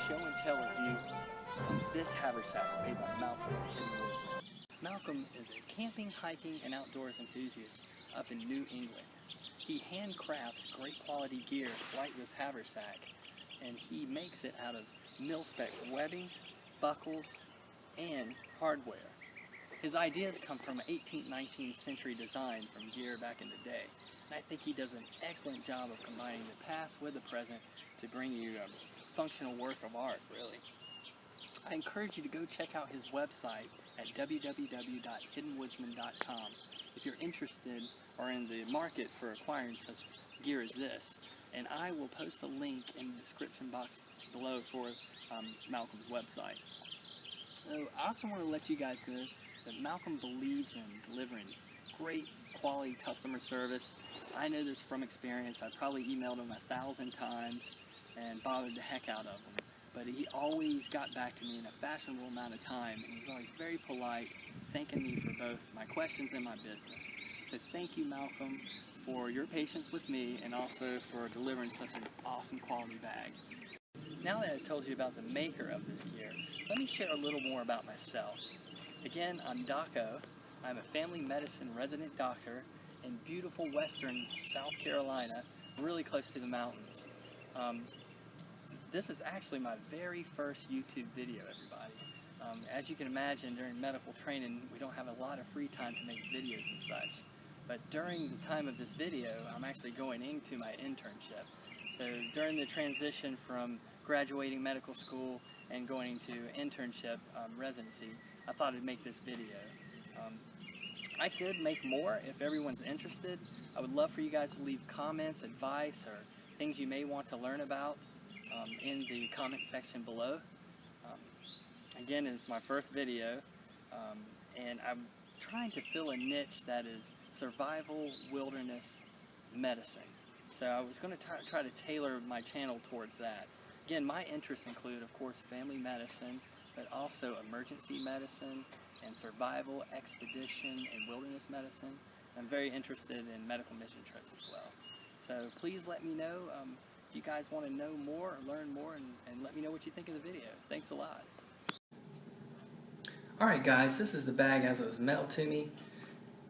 show and tell review of this haversack made by Malcolm at Hidden Woodsmen. Malcolm is a camping, hiking, and outdoors enthusiast up in New England. He handcrafts great quality gear like this haversack, and he makes it out of mil-spec webbing, buckles, and hardware. His ideas come from 18th, 19th century design from gear back in the day, and I think he does an excellent job of combining the past with the present to bring you a functional work of art, really. I encourage you to go check out his website at www.hiddenwoodsmen.com if you're interested or in the market for acquiring such gear as this. And I will post a link in the description box below for Malcolm's website. So I also want to let you guys know that Malcolm believes in delivering great quality customer service. I know this from experience. I probably emailed him 1,000 times and bothered the heck out of him. But he always got back to me in a fashionable amount of time, and he was always very polite, thanking me for both my questions and my business. So thank you, Malcolm, for your patience with me and also for delivering such an awesome quality bag. Now that I've told you about the maker of this gear, let me share a little more about myself. Again, I'm Daco. I'm a family medicine resident doctor in beautiful western South Carolina, really close to the mountains. This is actually my very first YouTube video, everybody. As you can imagine, during medical training, we don't have a lot of free time to make videos and such. But during the time of this video, I'm actually going into my internship. So during the transition from graduating medical school and going into internship residency, I thought I'd make this video. I could make more if everyone's interested. I would love for you guys to leave comments, advice, or things you may want to learn about in the comment section below. Again, it's my first video, and I'm trying to fill a niche that is survival wilderness medicine. So I was going to try to tailor my channel towards that. Again, my interests include, of course, family medicine, but also emergency medicine and survival, expedition, and wilderness medicine. I'm very interested in medical mission trips as well. So please let me know if you guys want to know more or learn more, and let me know what you think of the video. Thanks a lot. Alright guys, this is the bag as it was mailed to me.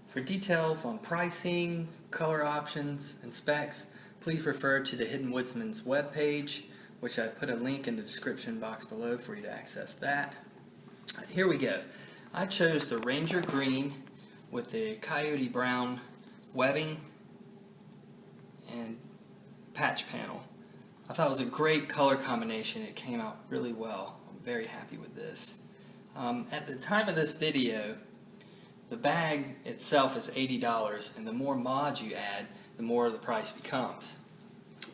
For details on pricing, color options, and specs, please refer to the Hidden Woodsmen's webpage, which I put a link in the description box below for you to access that. Here we go. I chose the Ranger Green with the Coyote Brown webbing and patch panel. I thought it was a great color combination. It came out really well. I'm very happy with this. At the time of this video, the bag itself is $80, and the more mods you add, the more the price becomes.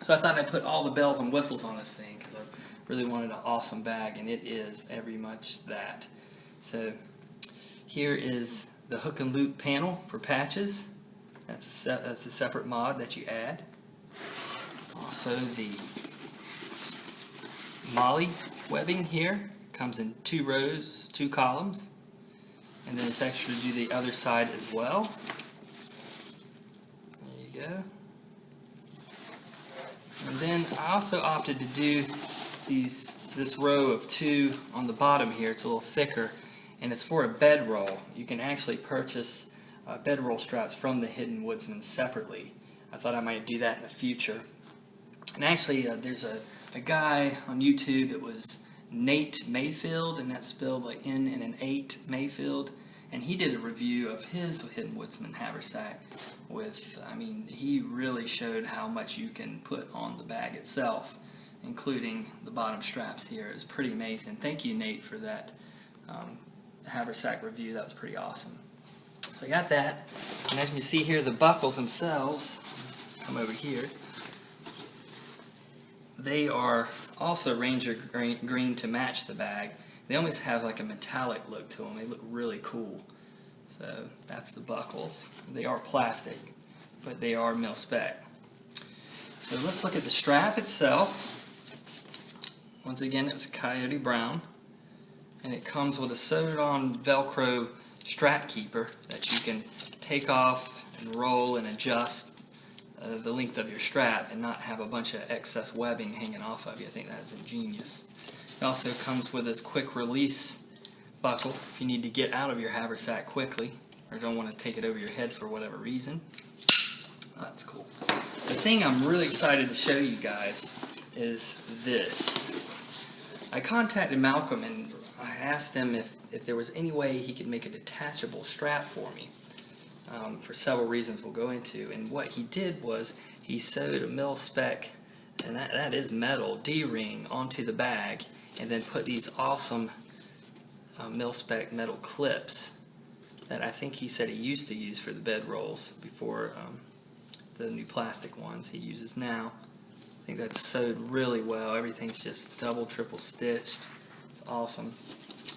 So I thought I'd put all the bells and whistles on this thing because I really wanted an awesome bag, and it is every much that. So here is the hook and loop panel for patches. That's a separate mod that you add. Also the Molly webbing here comes in 2 rows, 2 columns, and then it's extra to do the other side as well. There you go. And then I also opted to do this row of 2 on the bottom here. It's a little thicker, and it's for a bedroll. You can actually purchase bedroll straps from the Hidden Woodsmen separately. I thought I might do that in the future. And actually, there's a guy on YouTube. It was Nate Mayfield, and that's spelled like N and an 8, Mayfield. And he did a review of his Hidden Woodsmen Haversack with, I mean, he really showed how much you can put on the bag itself, including the bottom straps here. It's pretty amazing. Thank you, Nate, for that haversack review. That was pretty awesome. So I got that. And as you can see here, the buckles themselves, come over here, they are also Ranger green to match the bag. They almost have like a metallic look to them. They look really cool. So that's the buckles. They are plastic, but they are mil-spec. So let's look at the strap itself. Once again, it's Coyote Brown, and it comes with a sewed-on Velcro strap keeper that you can take off and roll and adjust the length of your strap and not have a bunch of excess webbing hanging off of you. I think that is ingenious. It also comes with this quick release buckle if you need to get out of your haversack quickly or don't want to take it over your head for whatever reason. Oh, that's cool. The thing I'm really excited to show you guys is this. I contacted Malcolm and I asked him if there was any way he could make a detachable strap for me, for several reasons we'll go into. And what he did was he sewed a mil-spec, and that is metal, D-ring onto the bag, and then put these awesome mil-spec metal clips that I think he said he used to use for the bed rolls before the new plastic ones he uses now. I think that's sewed really well. Everything's just double, triple stitched. It's awesome.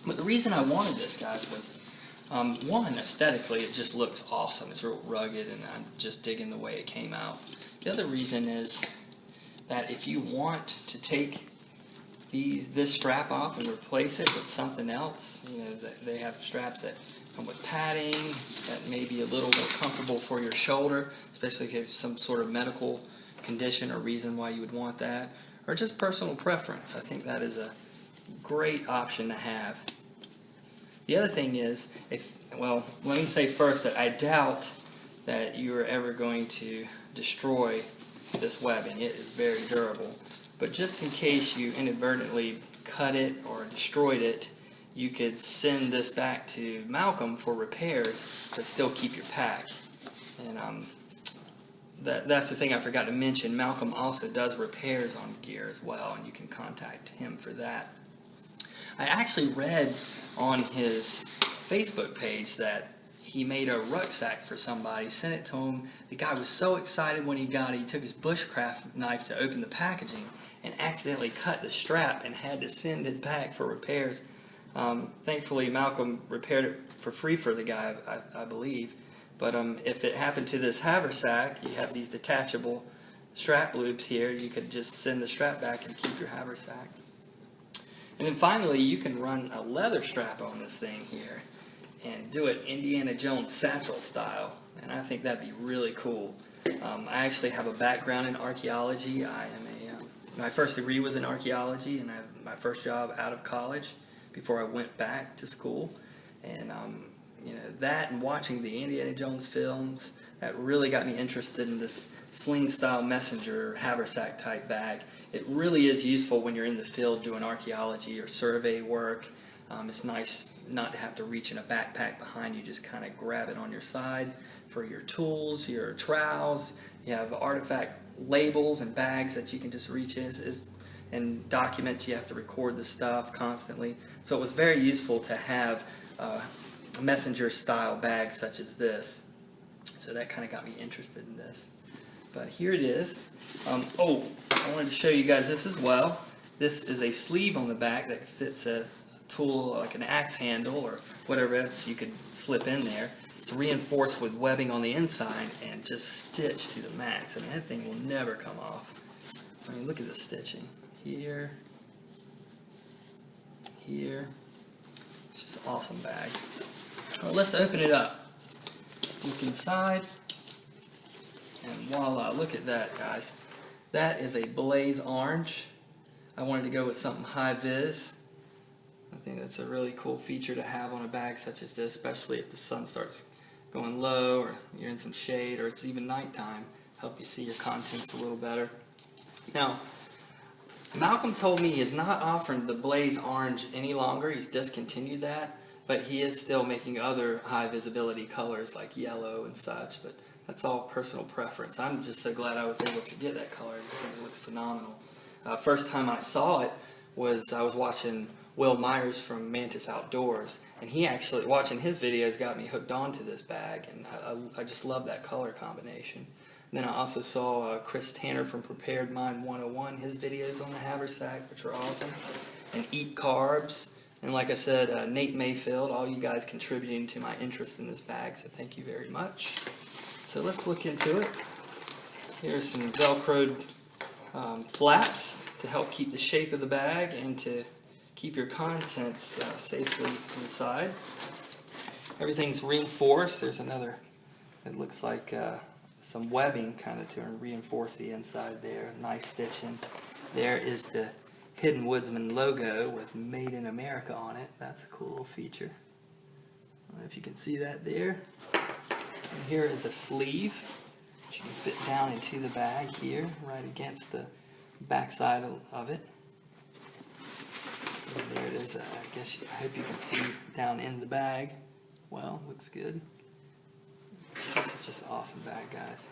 But the reason I wanted this, guys, was one, aesthetically, it just looks awesome. It's real rugged, and I'm just digging the way it came out. The other reason is that if you want to take this strap off and replace it with something else, you know, they have straps that come with padding that may be a little more comfortable for your shoulder, especially if you have some sort of medical condition or reason why you would want that, or just personal preference. I think that is a great option to have. The other thing is, well, let me say first that I doubt that you are ever going to destroy this webbing. It is very durable. But just in case you inadvertently cut it or destroyed it, you could send this back to Malcolm for repairs, but still keep your pack. And that's the thing I forgot to mention. Malcolm also does repairs on gear as well, and you can contact him for that. I actually read on his Facebook page that he made a rucksack for somebody, sent it to him. The guy was so excited when he got it, he took his bushcraft knife to open the packaging and accidentally cut the strap and had to send it back for repairs. Thankfully, Malcolm repaired it for free for the guy, I believe. But if it happened to this haversack, you have these detachable strap loops here. You could just send the strap back and keep your haversack. And then finally, you can run a leather strap on this thing here and do it Indiana Jones satchel style. And I think that'd be really cool. I actually have a background in archaeology. My first degree was in archaeology, and I had my first job out of college before I went back to school. And you know, that and watching the Indiana Jones films, that really got me interested in this sling-style messenger haversack type bag. It really is useful when you're in the field doing archaeology or survey work. It's nice not to have to reach in a backpack behind you, just kind of grab it on your side for your tools, your trowels. You have artifact labels and bags that you can just reach in, and documents. You have to record the stuff constantly. So it was very useful to have a messenger style bag such as this. So that kind of got me interested in this. But here it is. Oh, I wanted to show you guys this as well. This is a sleeve on the back that fits a tool like an axe handle or whatever else you could slip in there. It's reinforced with webbing on the inside and just stitched to the max. I mean, that thing will never come off. I mean, look at the stitching. Here, here. It's just an awesome bag. Well, let's open it up. Look inside, and voila, look at that, guys. That is a blaze orange. I wanted to go with something high-vis. I think that's a really cool feature to have on a bag such as this, especially if the sun starts going low or you're in some shade or it's even nighttime. Help you see your contents a little better. Now, Malcolm told me he is not offering the blaze orange any longer. He's discontinued that, but he is still making other high visibility colors like yellow and such, but that's all personal preference. I'm just so glad I was able to get that color. I just think it looks phenomenal. First time I saw it was I was watching Will Myers from Mantis Outdoors, and he actually, watching his videos, got me hooked onto this bag, and I just love that color combination. And then I also saw Chris Tanner from Prepared Mind 101, his videos on the haversack, which are awesome, and Eat Carbs, and like I said, Nate Mayfield, all you guys contributing to my interest in this bag, so thank you very much. So let's look into it. Here's some Velcroed flaps to help keep the shape of the bag and to keep your contents safely inside. Everything's reinforced. There's another, it looks like some webbing kind of to reinforce the inside there. Nice stitching. There is the Hidden Woodsman logo with Made in America on it. That's a cool little feature. I don't know if you can see that there. And here is a sleeve that you can fit down into the bag here, right against the back side of it. And there it is. I hope you can see down in the bag. Well, looks good. This is just an awesome bag, guys.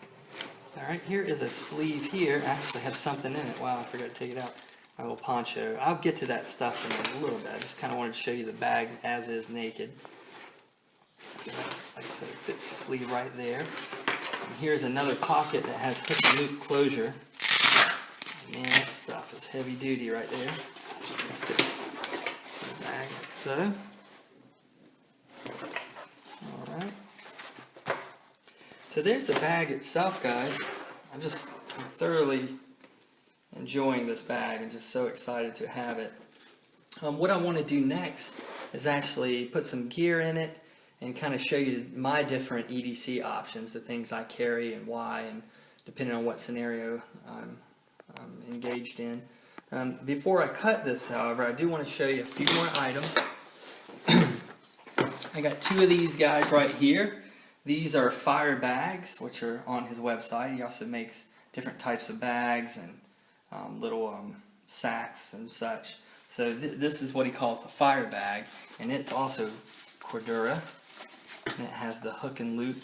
Alright, here is a sleeve here. I actually have something in it. Wow, I forgot to take it out. My little poncho. I'll get to that stuff in a little bit. I just kind of wanted to show you the bag as is naked. So, like I said, it fits the sleeve right there. And here's another pocket that has hook and loop closure. Man, that stuff is heavy duty right there. It fits the bag like so. Alright. So there's the bag itself, guys. I'm thoroughly enjoying this bag and just so excited to have it. What I want to do next is actually put some gear in it and kind of show you my different EDC options, the things I carry and why, and depending on what scenario I'm engaged in. Before I cut this, however, I do want to show you a few more items. I got two of these guys right here. These are fire bags, which are on his website. He also makes different types of bags and little sacks and such. So this is what he calls the fire bag, and it's also Cordura, and it has the hook and loop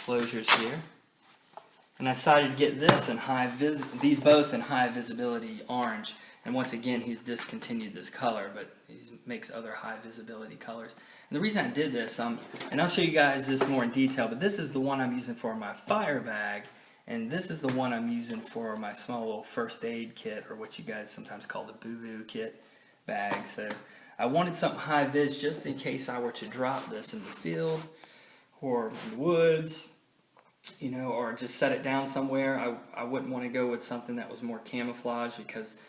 closures here. And I decided to get this in these both in high visibility orange. And once again, he's discontinued this color, but he makes other high visibility colors. And the reason I did this, and I'll show you guys this more in detail, but this is the one I'm using for my fire bag, and this is the one I'm using for my small little first aid kit, or what you guys sometimes call the boo-boo kit bag. So I wanted something high vis just in case I were to drop this in the field or in the woods, you know, or just set it down somewhere. I wouldn't want to go with something that was more camouflage, because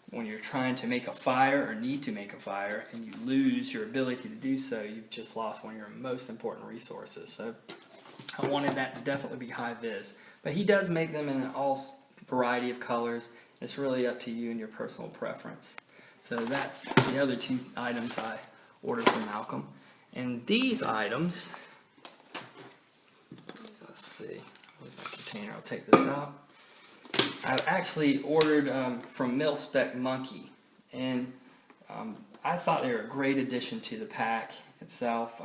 when you're trying to make a fire or need to make a fire and you lose your ability to do so, you've just lost one of your most important resources. So I wanted that to definitely be high vis. But he does make them in all variety of colors. It's really up to you and your personal preference. So that's the other two items I ordered from Malcolm. And these items, let's see, where's my container? I'll take this out. I've actually ordered from Mil-Spec Monkey, and I thought they were a great addition to the pack itself.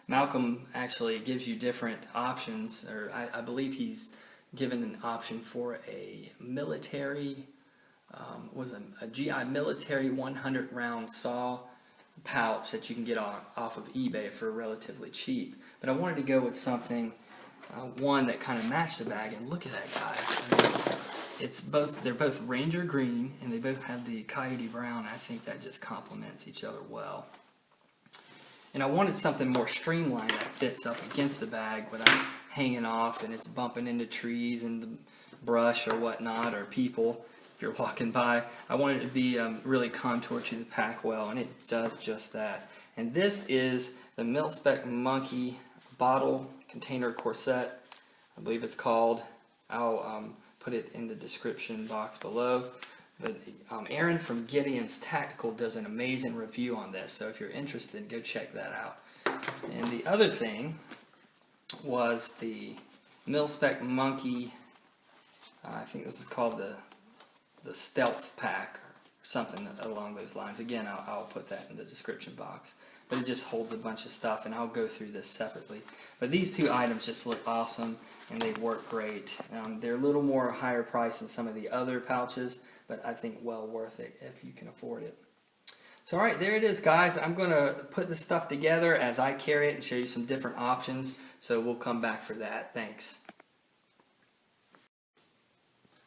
Malcolm actually gives you different options, or I believe he's given an option for a military, a GI military 100 round saw pouch that you can get off of eBay for relatively cheap. But I wanted to go with something, one that kind of matched the bag, and look at that, guys. They're both Ranger green, and they both have the coyote brown. I think that just complements each other well. And I wanted something more streamlined that fits up against the bag without hanging off and it's bumping into trees and the brush or whatnot, or people if you're walking by. I wanted it to be really contoured to the pack well, and it does just that. And this is the Mil-Spec Monkey bottle container corset, I believe it's called. I'll put it in the description box below. But Aaron from Gideon's Tactical does an amazing review on this, so if you're interested, go check that out. And the other thing was the Mil-Spec Monkey, I think this is called the Stealth Pack, or something along those lines. Again, I'll put that in the description box. But it just holds a bunch of stuff, and I'll go through this separately. But these two items just look awesome, and they work great. They're a little more higher price than some of the other pouches, but I think well worth it if you can afford it. So alright, there it is, guys. I'm going to put this stuff together as I carry it and show you some different options, so we'll come back for that. Thanks.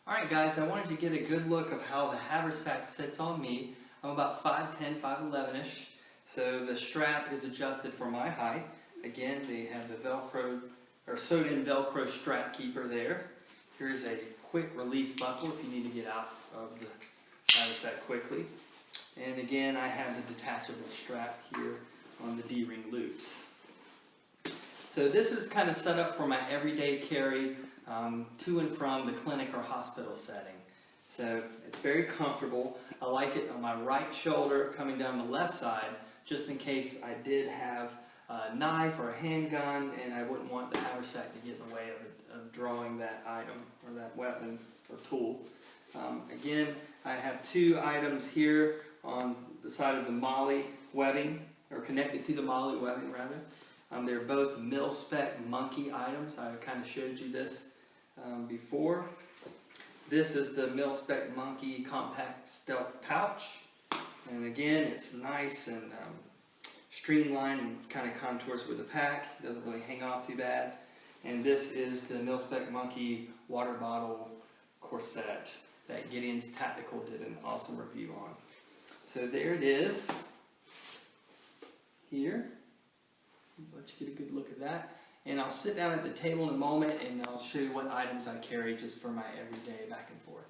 Alright guys, I wanted to get a good look of how the haversack sits on me. I'm about 5'10", 5'11"-ish. So the strap is adjusted for my height. Again, they have the Velcro, or sewed-in Velcro strap keeper there. Here's a quick release buckle if you need to get out of the haversack quickly. And again, I have the detachable strap here on the D-ring loops. So this is kind of set up for my everyday carry to and from the clinic or hospital setting. So it's very comfortable. I like it on my right shoulder coming down the left side, just in case I did have a knife or a handgun and I wouldn't want the haversack to get in the way of drawing that item or that weapon or tool. Again, I have two items here on the side of the molly webbing, or connected to the molly webbing rather. They're both mil-spec monkey items. I kind of showed you this before. This is the mil-spec monkey compact stealth pouch. And again, it's nice and streamlined and kind of contours with the pack. It doesn't really hang off too bad. And this is the mil-spec monkey water bottle corset that Gideon's Tactical did an awesome review on. So there it is. Here. Let you get a good look at that. And I'll sit down at the table in a moment and I'll show you what items I carry just for my everyday back and forth.